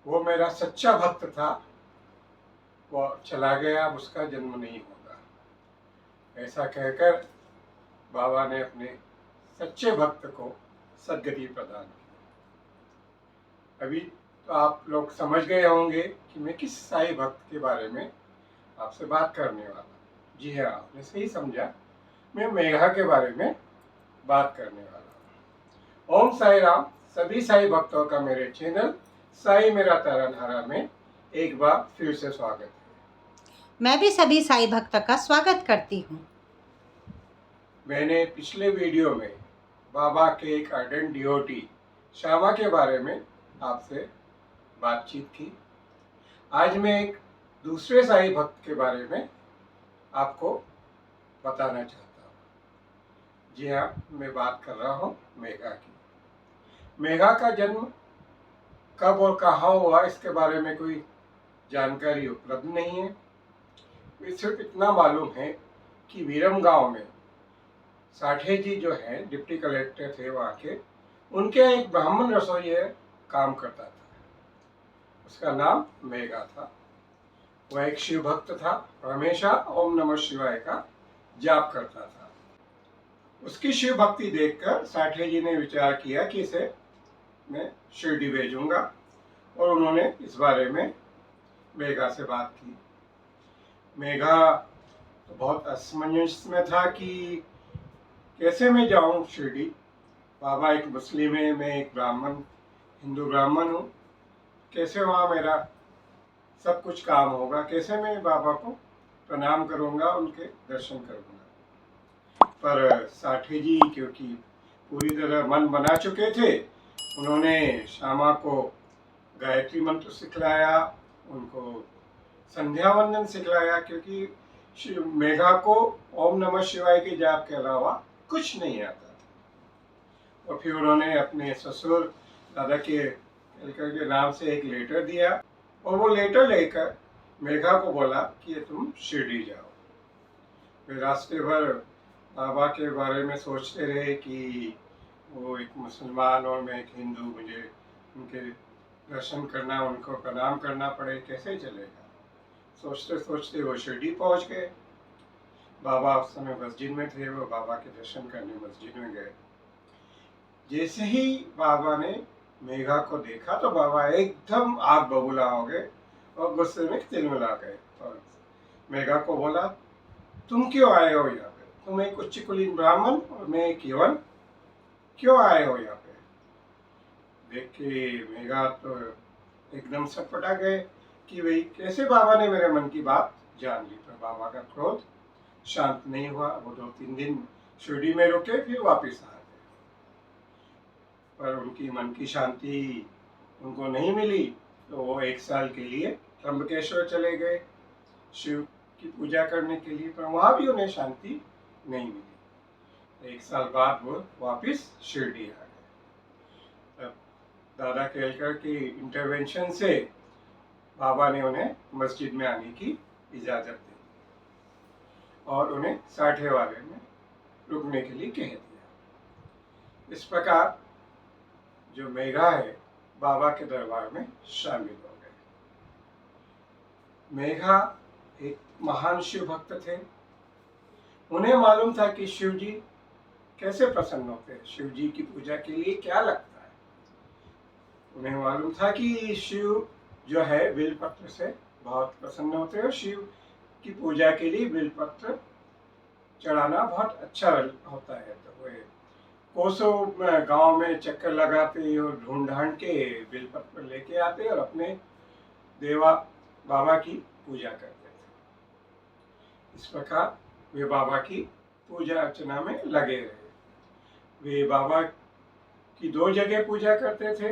वो मेरा सच्चा भक्त था, वो चला गया, अब उसका जन्म नहीं होगा। ऐसा कहकर बाबा ने अपने सच्चे भक्त को सद्गति प्रदान की। अभी तो आप लोग समझ गए होंगे कि मैं किस साईं भक्त के बारे में आपसे बात करने वाला हूँ। जी हाँ, आपने सही समझा, मैं मेघा के बारे में बात करने वाला हूँ। ओम साई राम। सभी साईं भक्तों का मेरे चैनल साई मेरा तारनहारा में एक बार फिर से स्वागत है। मैं भी सभी साईं भक्त का स्वागत करती हूँ। मैंने पिछले वीडियो में बाबा के एक अर्डेंट डिवोटी श्यामा के बारे में आपसे बातचीत की। आज मैं एक दूसरे साईं भक्त के बारे में आपको बताना चाहता हूँ। जी हाँ, मैं बात कर रहा हूँ मेघा की। मेघा का जन्म कब और कहाँ हुआ, इसके बारे में कोई जानकारी उपलब्ध नहीं है। सिर्फ इतना मालूम है कि वीरम गांव में साठे जी जो हैं डिप्टी कलेक्टर थे वहाँ के, उनके एक ब्राह्मण रसोइया काम करता था। उसका नाम मेघा था। वह एक शिव भक्त था, हमेशा ओम नमः शिवाय का जाप करता था। उसकी शिव भक्ति देखकर साठे जी ने विचार किया कि इसे मैं शिरडी भेजूंगा, और उन्होंने इस बारे में मेघा से बात की। मेघा तो बहुत असमंजस में था कि कैसे मैं जाऊं शिरडी। बाबा एक मुस्लिम है, मैं एक ब्राह्मण, हिंदू ब्राह्मण हूँ, कैसे वहाँ मेरा सब कुछ काम होगा, कैसे मैं बाबा को प्रणाम करूँगा, उनके दर्शन करूँगा। पर साठे जी क्योंकि पूरी तरह मन बना चुके थे, उन्होंने श्यामा को गायत्री मंत्र सिखलाया, उनको संध्या वंदन सिखलाया, क्योंकि मेघा को ओम नमः शिवाय के जाप के अलावा कुछ नहीं आता था। और फिर उन्होंने अपने ससुर दादा के नाम से एक लेटर दिया, और वो लेटर लेकर मेघा को बोला कि तुम शिरडी जाओ। वे रास्ते भर बाबा के बारे में सोचते रहे कि वो एक मुसलमान और मैं एक हिंदू, मुझे उनके दर्शन करना, उनको प्रणाम करना पड़े, कैसे चलेगा। सोचते सोचते वो शिरडी पहुंच गए। बाबा उस समय मस्जिद में थे, वो बाबा के दर्शन करने मस्जिद में गए। जैसे ही बाबा ने मेघा को देखा तो बाबा एकदम आग बबूला हो गए और गुस्से में तिलमिला गए, और मेघा को बोला, तुम क्यों आए हो यहाँ पे? तुम एक उच्च कुलीन ब्राह्मण और मैं एक यवन, क्यों आए हो यहाँ पे? देख के मेघा तो एकदम सटपटा गए कि भाई कैसे बाबा ने मेरे मन की बात जान ली। पर बाबा का क्रोध शांत नहीं हुआ। वो 2-3 दिन शिरडी में रुके, फिर वापिस आ गए। पर उनकी मन की शांति उनको नहीं मिली, तो वो 1 साल के लिए त्र्यंबकेश्वर चले गए शिव की पूजा करने के लिए, पर वहाँ भी उन्हें शांति नहीं मिली। 1 साल बाद वो वापिस शिरडी आ गए। तब दादा केलकर की इंटरवेंशन से बाबा ने उन्हें मस्जिद में आने की इजाज़त दी और उन्हें साठे वाले में रुकने के लिए कह दिया। इस प्रकार जो मेघा है बाबा के दरबार में शामिल हो गए। मेघा एक महान शिव भक्त थे। उन्हें मालूम था कि शिव जी कैसे प्रसन्न होते हैं, शिव जी की पूजा के लिए क्या लगता है। उन्हें मालूम था कि शिव जो है बिलपत्र से बहुत प्रसन्न होते हैं, और शिव की पूजा के लिए बिलपत्र चढ़ाना बहुत अच्छा होता है। तो वे कोसों गांव में चक्कर लगाते और ढूंढ ढांड के बिलपत्र लेके आते और अपने देवा बाबा की पूजा करते थे। इस प्रकार वे बाबा की पूजा अर्चना में लगे रहे। वे बाबा की 2 जगह पूजा करते थे,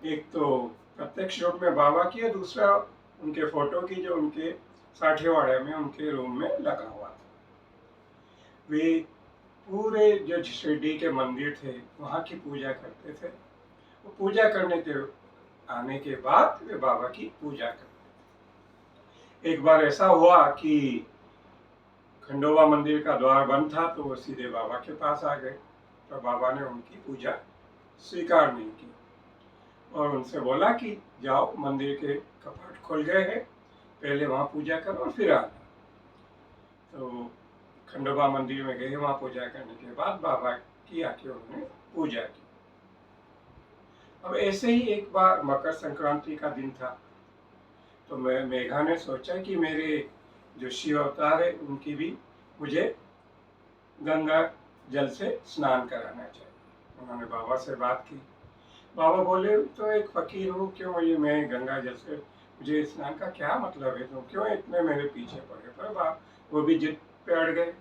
एक तो प्रत्यक्ष रूप में बाबा की, और दूसरा उनके फोटो की जो उनके साठेवाड़े में उनके रूम में लगा हुआ था। वे पूरे जो शिरडी के मंदिर थे वहाँ की पूजा करते थे। वो पूजा करने के आने के बाद वे बाबा की पूजा करते थे। एक बार ऐसा हुआ कि खंडोबा मंदिर का द्वार बंद था, तो वो सीधे बाबा के पास आ गए, तो बाबा ने उनकी पूजा स्वीकार नहीं की। और उनसे बोला कि जाओ, मंदिर के कपाट खुल गए हैं, पहले वहाँ पूजा करो और फिर आना। तो खंडोबा मंदिर में गए, वहाँ पूजा करने के बाद बाबा की आके उन्होंने पूजा की। अब ऐसे ही एक बार मकर संक्रांति का दिन था, तो मेघा ने सोचा कि मेरे जो शिव अवतार है उनकी भी मुझे गंगा जल से स्नान कराना चाहिए। उन्होंने बाबा से बात की। बाबा बोले, तो एक फकीर हूँ, क्यों ये मैं गंगा जल से, मुझे स्नान का क्या मतलब है, तुम क्यों इतने मेरे पीछे पड़े? पर वो भी जिद पे अड़ गए।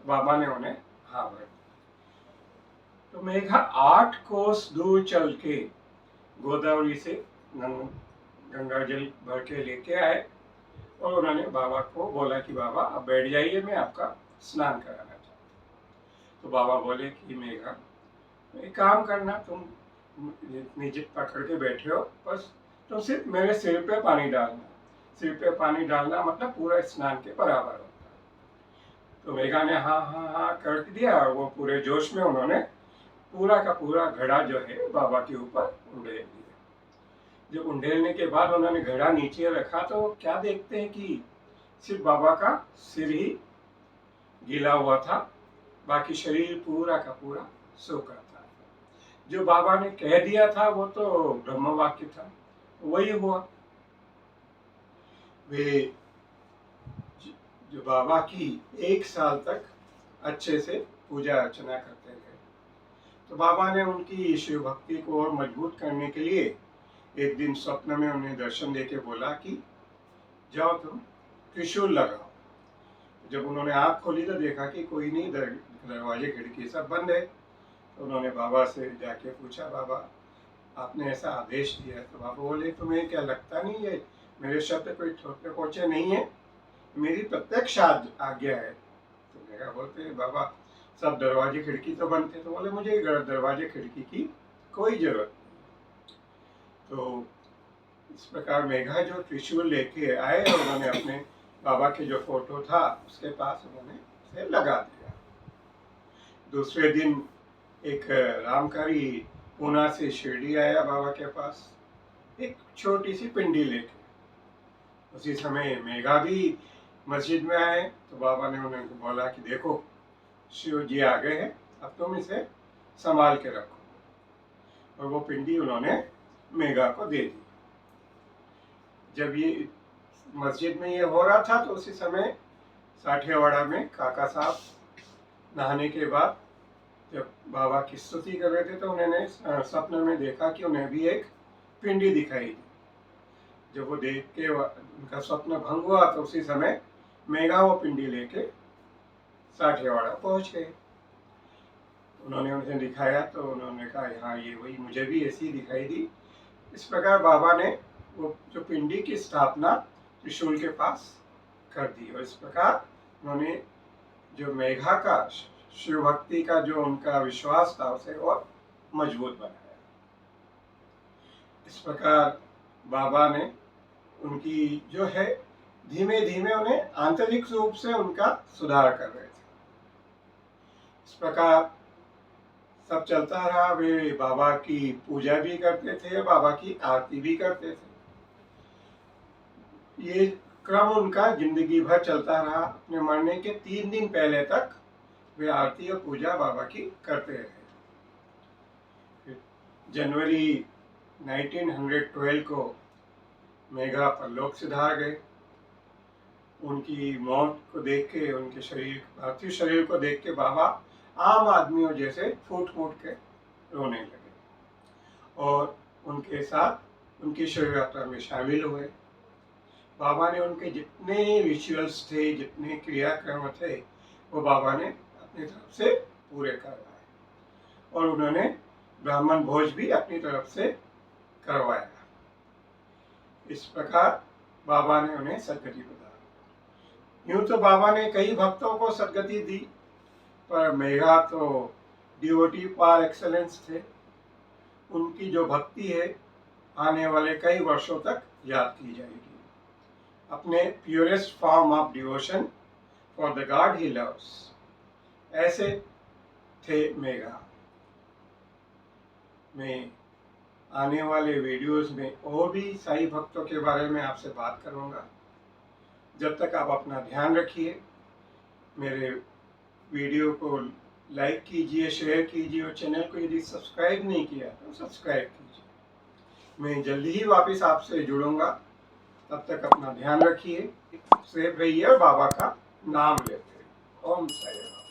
बाबा ने उन्हें हाँ भर। तो मेघा 8 कोस दूर चल के गोदावरी से गंगा जल भर के लेके आए और उन्होंने बाबा को बोला कि बाबा आप बैठ जाइए, मैं आपका स्नान कराना चाहता हूँ। तो बाबा बोले कि मेघा, एक काम करना, तुम इतनी जिद पकड़ के बैठे हो, बस तुम सिर्फ मेरे सिर पे पानी डालना। सिर पे पानी डालना मतलब पूरा स्नान के बराबर होता है। तो मेघा ने हाँ हाँ हाँ कर दिया और वो पूरे जोश में उन्होंने पूरा का पूरा घड़ा जो है बाबा के ऊपर उंडेल दिया। जब उंडेलने के बाद उन्होंने घड़ा नीचे रखा तो क्या देखते हैं कि सिर्फ बाबा का सिर ही गीला हुआ था, बाकी शरीर पूरा का पूरा सूखा था। जो बाबा ने कह दिया था वो तो ब्रह्म वाक्य था, वही हुआ। वे जो बाबा की 1 साल तक अच्छे से पूजा अर्चना करते थे। तो बाबा ने उनकी शिव भक्ति को और मजबूत करने के लिए एक दिन स्वप्न में उन्हें दर्शन देके बोला कि जाओ तुम त्रिशूल लगाओ। जब उन्होंने आँख खोली तो देखा कि कोई नहीं, दरवाजे खिड़की सब बंद है। तो उन्होंने बाबा से जाके पूछा, बाबा आपने ऐसा आदेश दिया। तो बाबा बोले, तुम्हें क्या लगता नहीं है मेरे शब्द कोई थोड़े पहुँचे नहीं है, मेरी प्रत्यक्ष आज्ञा है। तो मेरा बोलते, बाबा सब दरवाजे खिड़की तो बंद थे। तो बोले, मुझे दरवाजे खिड़की की कोई जरूरत नहीं। तो इस प्रकार मेघा जो त्रिशूल लेके आए और उन्होंने अपने बाबा के जो फोटो था उसके पास उन्होंने उसे लगा दिया। दूसरे दिन एक रामकारी पूना से शिरडी आया बाबा के पास, एक छोटी सी पिंडी लेके। उसी समय मेघा भी मस्जिद में आए। तो बाबा ने उन्हें बोला कि देखो शिव जी आ गए हैं, अब तुम इसे संभाल के रखो। और वो पिंडी उन्होंने मेघा को दे दी। जब ये मस्जिद में ये हो रहा था तो उसी समय साठियावाड़ा में काका साहब नहाने के बाद जब बाबा की स्तुति कर रहे थे तो उन्होंने सपने में देखा कि उन्हें भी एक पिंडी दिखाई दी। जब वो देख के उनका स्वप्न भंग हुआ तो उसी समय मेघा वो पिंडी लेके साठियावाड़ा पहुंच गए। उन्होंने उन्हें दिखाया तो उन्होंने कहा, हाँ ये वही, मुझे भी ऐसी दिखाई दी। इस प्रकार बाबा ने वो जो पिंडी की स्थापना त्रिशूल के पास कर दी और इस प्रकार उन्होंने जो मेघा का शिव भक्ति का जो उनका विश्वास था उसे और मजबूत बनाया। इस प्रकार बाबा ने उनकी जो है धीमे धीमे उन्हें आंतरिक रूप से उनका सुधार कर रहे थे। इस प्रकार सब चलता रहा। वे बाबा की पूजा भी करते थे, बाबा की आरती भी करते थे। ये क्रम उनका जिंदगी भर चलता रहा। अपने मरने के 3 दिन पहले तक वे आरती और पूजा बाबा की करते रहे। जनवरी 1912 को मेघा परलोक सिधार गए। उनकी मौत को देख के, उनके शरीर, पार्थिव शरीर को देख के बाबा आम आदमियों जैसे फूट फूट के रोने लगे और उनके साथ उनकी शव यात्रा में शामिल हुए। बाबा ने उनके जितने रिचुअल्स थे, जितने क्रियाक्रम थे, वो बाबा ने अपनी तरफ से पूरे करवाए और उन्होंने ब्राह्मण भोज भी अपनी तरफ से करवाया। इस प्रकार बाबा ने उन्हें सदगति प्रदान। यूं तो बाबा ने कई भक्तों को सदगति दी, पर मेघा तो डिवोटी पार एक्सेलेंस थे। उनकी जो भक्ति है आने वाले कई वर्षों तक याद की जाएगी। अपने purest form of devotion for the God he loves, ऐसे थे मेघा। मैं आने वाले वीडियोस में और भी साईं भक्तों के बारे में आपसे बात करूंगा। जब तक आप अपना ध्यान रखिए, मेरे वीडियो को लाइक कीजिए, शेयर कीजिए और चैनल को यदि सब्सक्राइब नहीं किया तो सब्सक्राइब कीजिए। मैं जल्दी ही वापस आपसे जुड़ूंगा। तब तक अपना ध्यान रखिए, सेफ रहिए और बाबा का नाम लेते रहिए। ओम साईं राम।